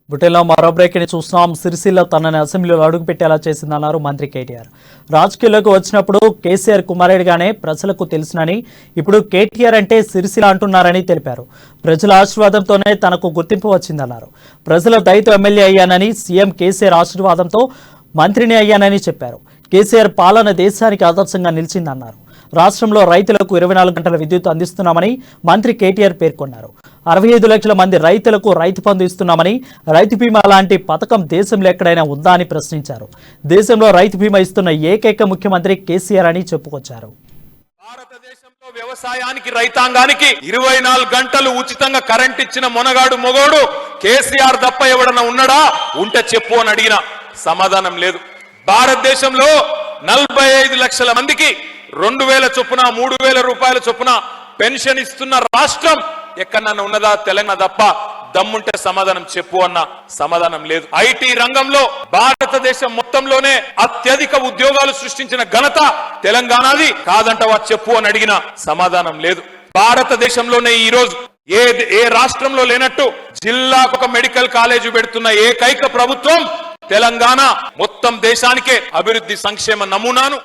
బుటెల్లో మరో బ్రేక్ ని చూస్తున్నాం. సిరిసిల్ల తనని అసెంబ్లీలో అడుగుపెట్టేలా చేసిందన్నారు మంత్రి కేటీఆర్. రాజకీయాల్లోకి వచ్చినప్పుడు కేసీఆర్ కుమారుడిగానే ప్రజలకు తెలుసునని, ఇప్పుడు కేటీఆర్ అంటే సిరిసిల్ల అంటున్నారని తెలిపారు. ప్రజల ఆశీర్వాదంతోనే తనకు గుర్తింపు వచ్చిందన్నారు. ప్రజల దయతో ఎమ్మెల్యే అయ్యానని, సీఎం కేసీఆర్ ఆశీర్వాదంతో మంత్రిని అయ్యానని చెప్పారు. కేసీఆర్ పాలన దేశానికి ఆదర్శంగా నిలిచిందన్నారు. రాష్ట్రంలో రైతులకు 24 గంటల విద్యుత్ అందిస్తున్నామని మంత్రి కేటీఆర్ పేర్కొన్నారు. 65 లక్షల మంది రైతులకు రైతు బంధు ఇస్తున్నామని, రైతు బీమా లాంటి పథకం దేశంలో ఎక్కడైనా ఉందా అని ప్రశ్నించారు. దేశంలో రైతు బీమా ఇస్తున్న ఏకైక ముఖ్యమంత్రి కేసీఆర్ అని చెప్పుకొచ్చారు. భారతదేశంలో వ్యవసాయానికి రైతాంగానికి 24 గంటలు ఉచితంగా కరెంట్ ఇచ్చిన మొనగాడు మొగోడు కేసీఆర్ తప్ప ఎవడన్నా ఉన్నాడా? ఉంటే చెప్పు అని అడిగిన సమాధానం లేదు. భారతదేశంలో 45 లక్షల మందికి 2000 చొప్పున 3000 రూపాయల చొప్పున పెన్షన్ ఇస్తున్న రాష్ట్రం ఎక్కడన్నా ఉన్నదా? తెలంగాణ తప్ప. దమ్ముంటే సమాధానం చెప్పు అన్న సమాధానం లేదు. ఐటీ రంగంలో భారతదేశం మొత్తంలోనే అత్యధిక ఉద్యోగాలు సృష్టించిన ఘనత తెలంగాణది. కాదంటవా చెప్పు అని అడిగిన సమాధానం లేదు. భారతదేశంలోనే ఈ రోజు ఏ రాష్ట్రంలో లేనట్టు జిల్లాకు ఒక మెడికల్ కాలేజీ పెడుతున్న ఏకైక ప్రభుత్వం తెలంగాణ. మొత్తం దేశానికే అభివృద్ధి సంక్షేమ నమూనాను